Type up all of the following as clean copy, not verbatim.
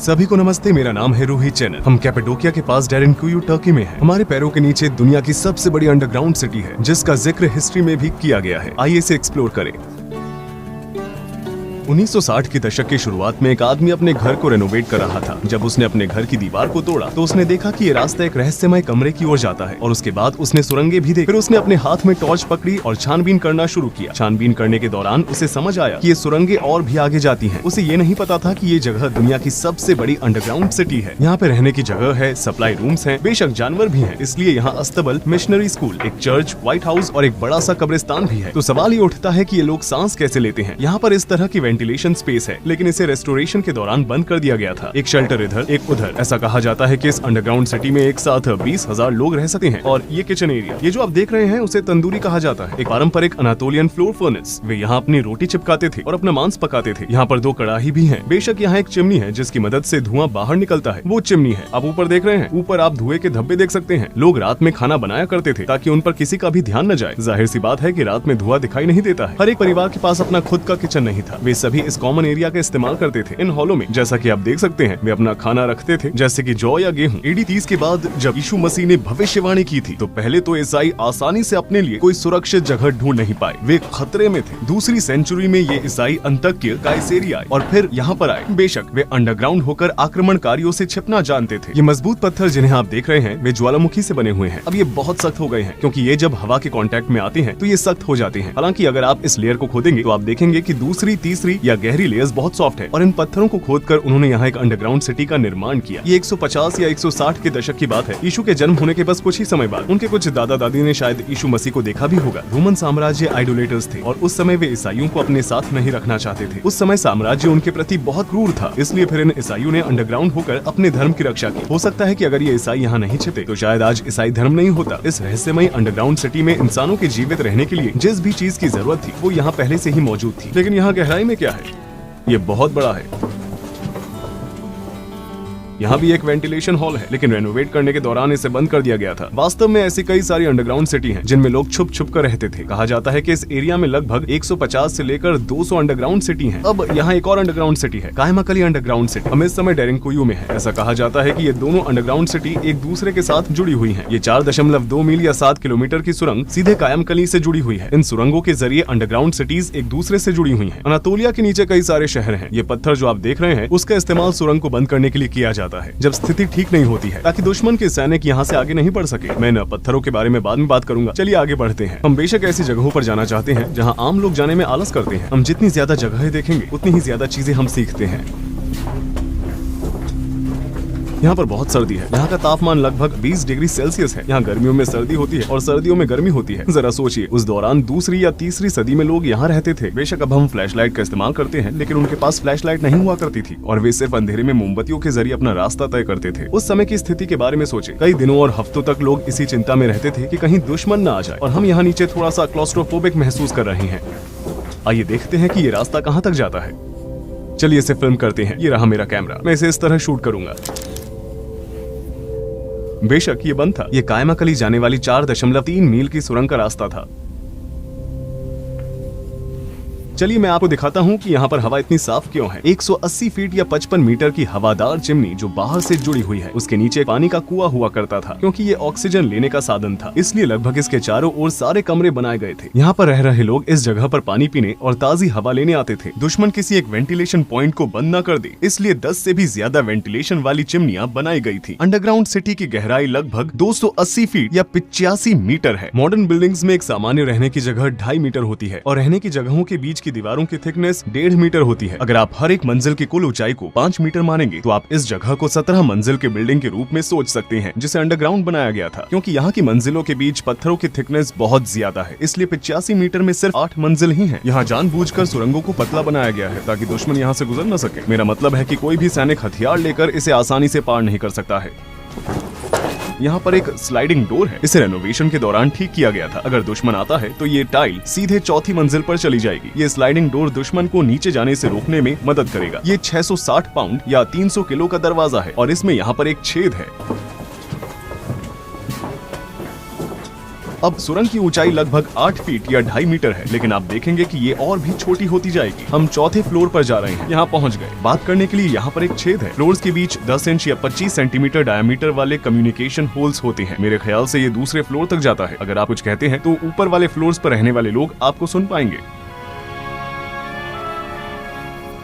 सभी को नमस्ते, मेरा नाम है रोहित चैनल। हम कैपेडोकिया के पास डेरेनकुयू टर्की में हैं। हमारे पैरों के नीचे दुनिया की सबसे बड़ी अंडरग्राउंड सिटी है, जिसका जिक्र हिस्ट्री में भी किया गया है। आइए इसे एक्सप्लोर करें। 1960 के दशक की शुरुआत में एक आदमी अपने घर को रेनोवेट कर रहा था। जब उसने अपने घर की दीवार को तोड़ा तो उसने देखा कि ये रास्ता एक रहस्यमय कमरे की ओर जाता है और उसके बाद उसने सुरंगें भी देखी। फिर उसने अपने हाथ में टॉर्च पकड़ी और छानबीन करना शुरू किया। छानबीन करने के दौरान उसे समझ आया कि ये सुरंगें और भी आगे जाती हैं। उसे ये नहीं पता था कि ये जगह दुनिया की सबसे बड़ी अंडरग्राउंड सिटी है। यहाँ पे रहने की जगह है, सप्लाई रूम्स हैं, बेशक जानवर भी हैं। इसलिए यहाँ अस्तबल, मिशनरी स्कूल, एक चर्च, व्हाइट हाउस और एक बड़ा सा कब्रिस्तान भी है। तो सवाल ये उठता है कि ये लोग सांस कैसे लेते हैं। यहाँ पर इस तरह की वेंटिलेशन स्पेस है, लेकिन इसे रेस्टोरेशन के दौरान बंद कर दिया गया था। एक शेल्टर इधर, एक उधर। ऐसा कहा जाता है कि इस अंडरग्राउंड सिटी में एक साथ 20,000 लोग रह सकते हैं। और ये किचन एरिया, ये जो आप देख रहे हैं, उसे तंदूरी कहा जाता है। एक पारंपरिक अनातोलियन फ्लोर फर्नेस। वे यहाँ अपनी रोटी चिपकाते थे और अपना मांस पकाते थे। यहाँ पर 2 कड़ाही भी हैं। बेशक यहाँ एक चिमनी है जिसकी मदद से धुआं बाहर निकलता है, वो चिमनी है। आप ऊपर देख रहे हैं, ऊपर आप धुएं के धब्बे देख सकते हैं। लोग रात में खाना बनाया करते थे ताकि उन पर किसी का भी ध्यान न जाए। जाहिर सी बात है कि रात में धुआं दिखाई नहीं देता है। हर एक परिवार के पास अपना खुद का किचन नहीं था। वे सभी इस कॉमन एरिया का इस्तेमाल करते थे। इन हॉलों में, जैसा कि आप देख सकते हैं, वे अपना खाना रखते थे, जैसे कि जौ या गेहूं। AD 30 के बाद जब यीशु मसीह ने भविष्यवाणी की थी तो पहले तो ईसाई आसानी से अपने लिए कोई सुरक्षित जगह ढूंढ नहीं पाए। वे खतरे में थे। दूसरी सेंचुरी में ये ईसाई अंतक्य काइसेरिया आए और फिर यहाँ पर आए। बेशक वे अंडरग्राउंड होकर आक्रमणकारियों से छिपना जानते थे। ये मजबूत पत्थर जिन्हें आप देख रहे हैं, वे ज्वालामुखी से बने हुए हैं। अब ये बहुत सख्त हो गए हैं, क्योंकि ये जब हवा के कांटेक्ट में आते हैं तो ये सख्त हो जाते हैं। हालांकि अगर आप इस लेयर को खोदेंगे तो आप देखेंगे कि दूसरी, तीसरी या गहरी लेयर्स बहुत सॉफ्ट है। और इन पत्थरों को खोदकर उन्होंने यहाँ एक अंडरग्राउंड सिटी का निर्माण किया। ये 150 या 160 के दशक की बात है। यीशु के जन्म होने के बस कुछ ही समय बाद उनके कुछ दादा दादी ने शायद यीशु मसीह को देखा भी होगा। रोमन साम्राज्य आइडोलेटर्स थे और उस समय वे ईसाइयों को अपने साथ नहीं रखना चाहते थे। उस समय साम्राज्य उनके प्रति बहुत क्रूर था, इसलिए फिर इन ईसाइयों ने अंडरग्राउंड होकर अपने धर्म की रक्षा की। हो सकता है कि अगर ये ईसाई यहाँ नहीं छिपते तो शायद आज ईसाई धर्म नहीं होता। इस रहस्यमयी अंडरग्राउंड सिटी में इंसानों के जीवित रहने के लिए जिस भी चीज की जरूरत थी वो यहाँ पहले से ही मौजूद थी। लेकिन यहाँ गहराई में क्या है? ये बहुत बड़ा है। यहाँ भी एक वेंटिलेशन हॉल है, लेकिन रेनोवेट करने के दौरान इसे बंद कर दिया गया था। वास्तव में ऐसी कई सारी अंडरग्राउंड सिटी हैं जिनमें लोग छुप छुप कर रहते थे। कहा जाता है कि इस एरिया में लगभग 150 से लेकर 200 अंडरग्राउंड सिटी हैं। अब यहाँ एक और अंडरग्राउंड सिटी है, कायमाकली अंडरग्राउंड सिटी। हम इस समय डेरेनकुयू में है। ऐसा कहा जाता है कि ये दोनों अंडरग्राउंड सिटी एक दूसरे के साथ जुड़ी हुई है। ये 4.2 मील या 7 किलोमीटर की सुरंग सीधे कायमकली से जुड़ी हुई है। इन सुरंगों के जरिए अंडरग्राउंड सिटीज एक दूसरे से जुड़ी हुई है। अनातोलिया के नीचे कई सारे शहर है। ये पत्थर जो आप देख रहे हैं, उसका इस्तेमाल सुरंग को बंद करने के लिए किया जाता है जब स्थिति ठीक नहीं होती है, ताकि दुश्मन के सैनिक यहाँ से आगे नहीं बढ़ सके। मैं इन पत्थरों के बारे में बाद में बात करूंगा। चलिए आगे बढ़ते हैं। हम बेशक ऐसी जगहों पर जाना चाहते हैं जहाँ आम लोग जाने में आलस करते हैं। हम जितनी ज्यादा जगहें देखेंगे उतनी ही ज्यादा चीजें हम सीखते हैं। यहाँ पर बहुत सर्दी है। यहाँ का तापमान लगभग 20 डिग्री सेल्सियस है। यहाँ गर्मियों में सर्दी होती है और सर्दियों में गर्मी होती है। जरा सोचिए, उस दौरान दूसरी या तीसरी सदी में लोग यहाँ रहते थे। बेशक अब हम फ्लैशलाइट का इस्तेमाल करते हैं, लेकिन उनके पास फ्लैशलाइट नहीं हुआ करती थी और वे सिर्फ अंधेरे में मोमबत्तियों के जरिए अपना रास्ता तय करते थे। उस समय की स्थिति के बारे में सोचे। कई दिनों और हफ्तों तक लोग इसी चिंता में रहते थे कि कहीं दुश्मन न आ जाए। और हम यहाँ नीचे थोड़ा सा क्लॉस्ट्रोफोबिक महसूस कर रहे हैं। आइए देखते हैं कि ये रास्ता कहाँ तक जाता है। चलिए इसे फिल्म करते हैं। ये रहा मेरा कैमरा। मैं इसे इस तरह शूट करूंगा। बेशक ये बंद था। ये कायमाकली जाने वाली 4.3 मील की सुरंग का रास्ता था। चलिए मैं आपको दिखाता हूँ कि यहाँ पर हवा इतनी साफ क्यों है। 180 फीट या 55 मीटर की हवादार चिमनी जो बाहर से जुड़ी हुई है, उसके नीचे पानी का कुआं हुआ करता था। क्योंकि ये ऑक्सीजन लेने का साधन था, इसलिए लगभग इसके चारों ओर सारे कमरे बनाए गए थे। यहाँ पर रह रहे लोग इस जगह पर पानी पीने और ताजी हवा लेने आते थे। दुश्मन किसी एक वेंटिलेशन पॉइंट को बंद न कर दे, इसलिए 10 से भी ज्यादा वेंटिलेशन वाली चिमनियां बनाई गई थी। अंडरग्राउंड सिटी की गहराई लगभग 280 फीट या 85 मीटर है। मॉडर्न बिल्डिंग्स में एक सामान्य रहने की जगह 2.5 मीटर होती है और रहने की जगहों के बीच की दीवारों की थिकनेस 1.5 मीटर होती है। अगर आप हर एक मंजिल की कुल ऊंचाई को 5 मीटर मानेंगे तो आप इस जगह को 17 मंजिल के बिल्डिंग के रूप में सोच सकते हैं, जिसे अंडरग्राउंड बनाया गया था। क्योंकि यहाँ की मंजिलों के बीच पत्थरों की थिकनेस बहुत ज्यादा है, इसलिए 85 मीटर में सिर्फ 8 मंजिल ही है। यहाँ जानबूझकर सुरंगों को पतला बनाया गया है ताकि दुश्मन यहाँ से गुजर न सके। मेरा मतलब है कि कोई भी सैनिक हथियार लेकर इसे आसानी से पार नहीं कर सकता है। यहाँ पर एक स्लाइडिंग डोर है। इसे रेनोवेशन के दौरान ठीक किया गया था। अगर दुश्मन आता है तो ये टाइल सीधे 4थी मंजिल पर चली जाएगी। ये स्लाइडिंग डोर दुश्मन को नीचे जाने से रोकने में मदद करेगा। ये 660 पाउंड या 300 किलो का दरवाजा है और इसमें यहाँ पर एक छेद है। अब सुरंग की ऊंचाई लगभग 8 फीट या 2.5 मीटर है, लेकिन आप देखेंगे कि ये और भी छोटी होती जाएगी। हम चौथे फ्लोर पर जा रहे हैं, यहाँ पहुँच गए। बात करने के लिए यहाँ पर एक छेद है। फ्लोर्स के बीच 10 इंच या 25 सेंटीमीटर डायमीटर वाले कम्युनिकेशन होल्स होते हैं। मेरे ख्याल से ये दूसरे फ्लोर तक जाता है। अगर आप कुछ कहते हैं तो ऊपर वाले फ्लोर्स पर रहने वाले लोग आपको सुन पाएंगे।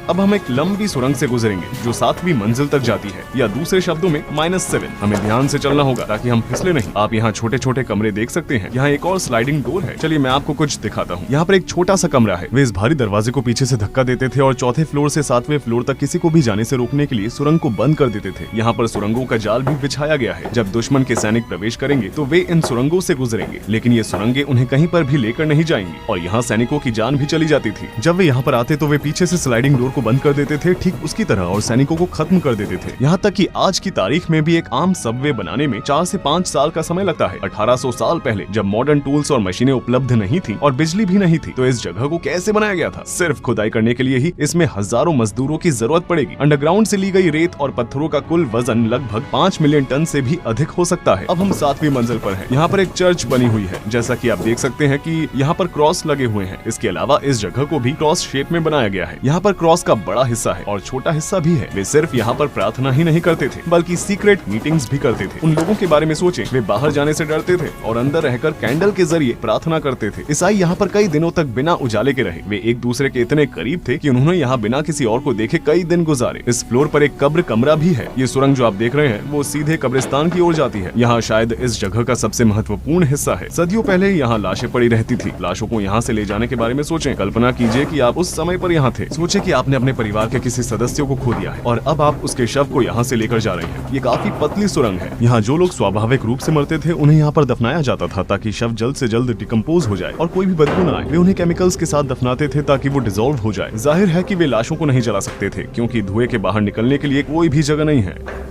अब हम एक लंबी सुरंग से गुजरेंगे जो 7वीं मंजिल तक जाती है, या दूसरे शब्दों में -7। हमें ध्यान से चलना होगा ताकि हम फिसले नहीं। आप यहाँ छोटे छोटे कमरे देख सकते हैं। यहाँ एक और स्लाइडिंग डोर है। चलिए मैं आपको कुछ दिखाता हूँ। यहाँ पर एक छोटा सा कमरा है। वे इस भारी दरवाजे को पीछे से धक्का देते थे और चौथे फ्लोर से 7वें फ्लोर तक किसी को भी जाने से रोकने के लिए सुरंग को बंद कर देते थे। यहाँ पर सुरंगों का जाल भी बिछाया गया है। जब दुश्मन के सैनिक प्रवेश करेंगे तो वे इन सुरंगों से गुजरेंगे, लेकिन ये सुरंगें उन्हें कहीं पर भी लेकर नहीं जाएंगी और यहाँ सैनिकों की जान भी चली जाती थी। जब वे यहाँ पर आते तो वे पीछे से स्लाइडिंग डोर को बंद कर देते थे, ठीक उसकी तरह, और सैनिकों को खत्म कर देते थे। यहाँ तक कि आज की तारीख में भी एक आम सबवे बनाने में 4 से 5 साल का समय लगता है। 1800 साल पहले जब मॉडर्न टूल्स और मशीनें उपलब्ध नहीं थी और बिजली भी नहीं थी, तो इस जगह को कैसे बनाया गया था? सिर्फ खुदाई करने के लिए ही इसमें हजारों मजदूरों की जरूरत पड़ेगी। अंडरग्राउंड से ली गई रेत और पत्थरों का कुल वजन लगभग 5 मिलियन टन से भी अधिक हो सकता है। अब हम 7वीं मंजिल पर हैं। यहाँ पर एक चर्च बनी हुई है। जैसा कि आप देख सकते हैं कि यहाँ पर क्रॉस लगे हुए हैं। इसके अलावा इस जगह को भी क्रॉस शेप में बनाया गया है। यहाँ पर क्रॉस का बड़ा हिस्सा है और छोटा हिस्सा भी है। वे सिर्फ यहाँ पर प्रार्थना ही नहीं करते थे, बल्कि सीक्रेट मीटिंग्स भी करते थे। उन लोगों के बारे में सोचें, वे बाहर जाने से डरते थे और अंदर रहकर कैंडल के जरिए प्रार्थना करते थे। ईसाई यहाँ पर कई दिनों तक बिना उजाले के रहे। वे एक दूसरे के इतने करीब थे कि उन्होंने यहाँ बिना किसी और को देखे कई दिन गुजारे। इस फ्लोर पर एक कब्र कमरा भी है। ये सुरंग जो आप देख रहे हैं वो सीधे कब्रिस्तान की ओर जाती है। यहाँ शायद इस जगह का सबसे महत्वपूर्ण हिस्सा है। सदियों पहले यहाँ लाशें पड़ी रहती थी। लाशों को यहाँ से ले जाने के बारे में सोचें। कल्पना कीजिए कि आप उस समय पर यहाँ थे। सोचे कि आपने अपने परिवार के किसी सदस्य को खो दिया है और अब आप उसके शव को यहाँ से लेकर जा रहे हैं। ये काफी पतली सुरंग है। यहाँ जो लोग स्वाभाविक रूप से मरते थे उन्हें यहाँ पर दफनाया जाता था ताकि शव जल्द से जल्द डिकम्पोज हो जाए और कोई भी बदबू न आए। वे उन्हें केमिकल्स के साथ दफनाते थे ताकि वो डिसॉल्व हो जाए। जाहिर है कि वे लाशों को नहीं जला सकते थे क्योंकि धुएं के बाहर निकलने के लिए कोई भी जगह नहीं है।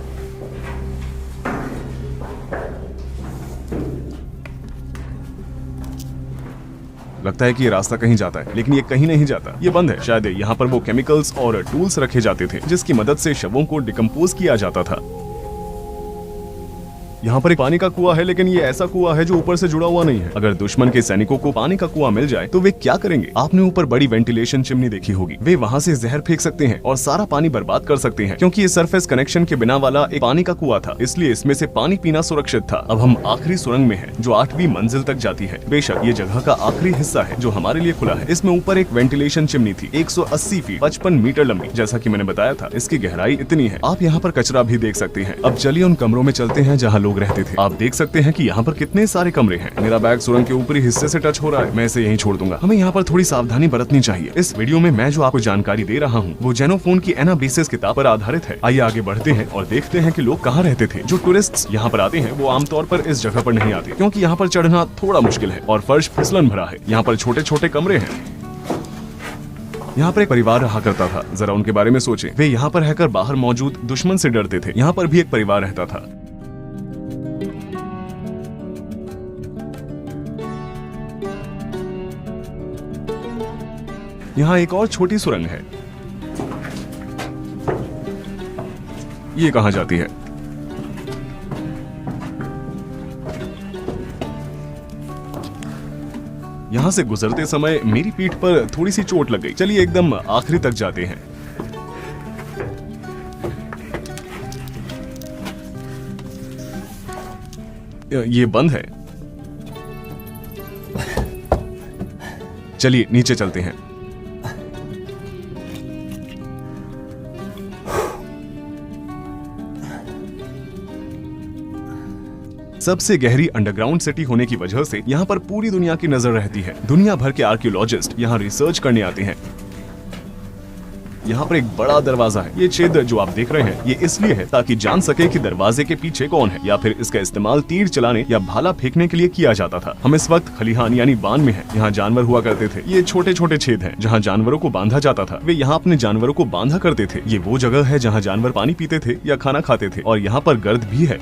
लगता है कि ये रास्ता कहीं जाता है, लेकिन ये कहीं नहीं जाता। ये बंद है। शायद यहाँ पर वो केमिकल्स और टूल्स रखे जाते थे जिसकी मदद से शवों को डिकम्पोज किया जाता था। यहाँ पर एक पानी का कुआं है, लेकिन ये ऐसा कुआं है जो ऊपर से जुड़ा हुआ नहीं है। अगर दुश्मन के सैनिकों को पानी का कुआं मिल जाए तो वे क्या करेंगे? आपने ऊपर बड़ी वेंटिलेशन चिमनी देखी होगी। वे वहाँ से जहर फेंक सकते हैं और सारा पानी बर्बाद कर सकते हैं, क्योंकि ये सरफेस कनेक्शन के बिना वाला एक पानी का कुआं था, इसलिए इसमें से पानी पीना सुरक्षित था। अब हम आखिरी सुरंग में हैं, जो 8वीं मंजिल तक जाती है। बेशक ये जगह का आखिरी हिस्सा है जो हमारे लिए खुला है। इसमें ऊपर एक वेंटिलेशन चिमनी थी, 180 फीट 55 मीटर लंबी। जैसा कि मैंने बताया था, इसकी गहराई इतनी है। आप यहाँ पर कचरा भी देख सकते हैं। अब चलिए उन कमरों में चलते हैं जहाँ लोग रहते थे। आप देख सकते हैं कि यहाँ पर कितने सारे कमरे हैं। मेरा बैग सुरंग के ऊपरी हिस्से से टच हो रहा है। मैं इसे यहीं छोड़ दूंगा। हमें यहाँ पर थोड़ी सावधानी बरतनी चाहिए। इस वीडियो में मैं जो आपको जानकारी दे रहा हूँ वो जेनोफोन की एनाबेसिस किताब पर आधारित है। आइए आगे बढ़ते हैं और देखते हैं कि लोग कहाँ रहते थे। जो टूरिस्ट यहाँ पर आते हैं वो आमतौर पर इस जगह पर नहीं आते, क्योंकि यहाँ पर चढ़ना थोड़ा मुश्किल है और फर्श फिसलन भरा है। यहाँ पर छोटे छोटे कमरे हैं। यहाँ पर एक परिवार रहा करता था। जरा उनके बारे में सोचें। वे यहाँ पर रहकर बाहर मौजूद दुश्मन से डरते थे। यहाँ पर भी एक परिवार रहता था। यहाँ एक और छोटी सुरंग है। ये कहाँ जाती है? यहाँ से गुजरते समय मेरी पीठ पर थोड़ी सी चोट लग गई। चलिए एकदम आखिरी तक जाते हैं। ये बंद है। चलिए नीचे चलते हैं। सबसे गहरी अंडरग्राउंड सिटी होने की वजह से यहाँ पर पूरी दुनिया की नजर रहती है। दुनिया भर के आर्कियोलॉजिस्ट यहाँ रिसर्च करने आते हैं। यहाँ पर एक बड़ा दरवाजा है। ये छेद जो आप देख रहे हैं ये इसलिए है ताकि जान सके कि दरवाजे के पीछे कौन है, या फिर इसका इस्तेमाल तीर चलाने या भाला फेंकने के लिए किया जाता था। हम इस वक्त खलिहान यानी बान में हैं। यहाँ जानवर हुआ करते थे। ये छोटे छोटे छेद हैं जहाँ जानवरों को बांधा जाता था। वे यहाँ अपने जानवरों को बांधा करते थे। ये वो जगह है जहाँ जानवर पानी पीते थे या खाना खाते थे, और यहाँ पर गर्द भी है।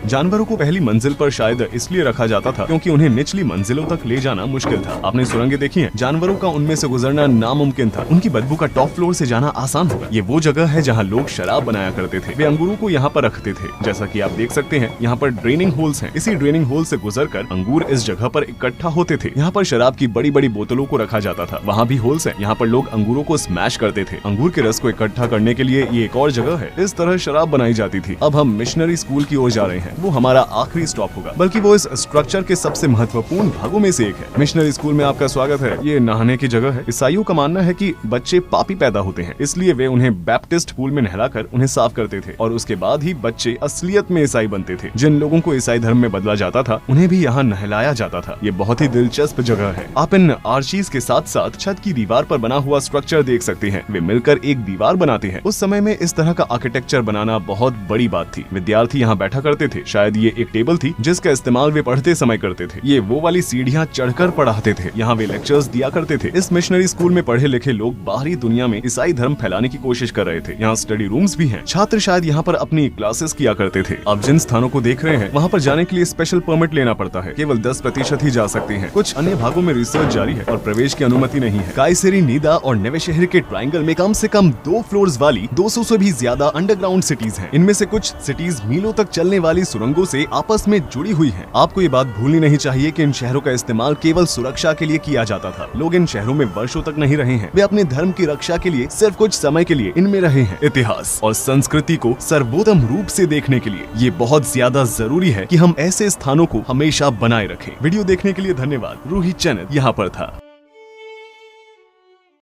जानवरों को पहली मंजिल पर शायद इसलिए रखा जाता था क्योंकि उन्हें निचली मंजिलों तक ले जाना मुश्किल था। आपने सुरंगें देखी हैं? जानवरों का उनमें से गुजरना नामुमकिन था। उनकी बदबू का टॉप फ्लोर से जाना आसान होगा। ये वो जगह है जहाँ लोग शराब बनाया करते थे। वे अंगूरों को यहाँ पर रखते थे। जैसा कि आप देख सकते हैं, यहाँ पर ड्रेनिंग होल्स हैं। इसी ड्रेनिंग होल से गुजरकर अंगूर इस जगह पर इकट्ठा होते थे। यहाँ पर शराब की बड़ी बड़ी बोतलों को रखा जाता था। वहाँ भी होल्स हैं। यहाँ पर लोग अंगूरों को स्मैश करते थे। अंगूर के रस को इकट्ठा करने के लिए ये एक और जगह है। इस तरह शराब बनाई जाती थी। अब हम मिशनरी स्कूल की ओर जा रहे हैं। वो हमारा आखिरी स्टॉप होगा, बल्कि वो इस स्ट्रक्चर के सबसे महत्वपूर्ण भागों में से एक है। मिशनरी स्कूल में आपका स्वागत है। ये नहाने की जगह है। ईसाइयों का मानना है कि बच्चे पापी पैदा होते हैं, इसलिए वे उन्हें बैप्टिस्ट पूल में नहलाकर उन्हें साफ करते थे और उसके बाद ही बच्चे असलियत में ईसाई बनते थे। जिन लोगों को ईसाई धर्म में बदला जाता था, उन्हें भी यहाँ नहलाया जाता था। ये बहुत ही दिलचस्प जगह है। आप इन आर्चीज के साथ साथ छत की दीवार पर बना हुआ स्ट्रक्चर देख सकते हैं। वे मिलकर एक दीवार बनाते हैं। उस समय में इस तरह का आर्किटेक्चर बनाना बहुत बड़ी बात थी। विद्यार्थी यहाँ बैठा करते थे। शायद ये एक टेबल थी जिसका इस्तेमाल वे पढ़ते समय करते थे। ये वो वाली सीढ़ियाँ चढ़कर पढ़ाते थे। यहाँ वे लेक्चर्स दिया करते थे। इस मिशनरी स्कूल में पढ़े लिखे लोग बाहरी दुनिया में ईसाई धर्म फैलाने की कोशिश कर रहे थे। यहाँ स्टडी रूम्स भी हैं। छात्र शायद यहाँ पर अपनी क्लासेस किया करते थे। आप जिन स्थानों को देख रहे हैं, वहाँ पर जाने के लिए स्पेशल परमिट लेना पड़ता है। केवल 10% ही जा सकते हैं। कुछ अन्य भागों में रिसर्च जारी है और प्रवेश की अनुमति नहीं है। कायसेरी, नीदा और नवे शहर के ट्रायंगल में कम से कम 2 फ्लोर्स वाली 200 से भी ज्यादा अंडरग्राउंड सिटीज हैं। इनमें से कुछ सिटीज मीलों तक चलने वाली सुरंगों से आपस में जुड़ी हुई हैं। आपको ये बात भूलनी नहीं चाहिए कि इन शहरों का इस्तेमाल केवल सुरक्षा के लिए किया जाता था। लोग इन शहरों में वर्षों तक नहीं रहे हैं। वे अपने धर्म की रक्षा के लिए सिर्फ कुछ समय के लिए इनमें रहे हैं। इतिहास और संस्कृति को सर्वोत्तम रूप से देखने के लिए ये बहुत ज्यादा जरूरी है कि हम ऐसे स्थानों को हमेशा बनाए रखें। वीडियो देखने के लिए धन्यवाद। रूही चैनल यहाँ पर था।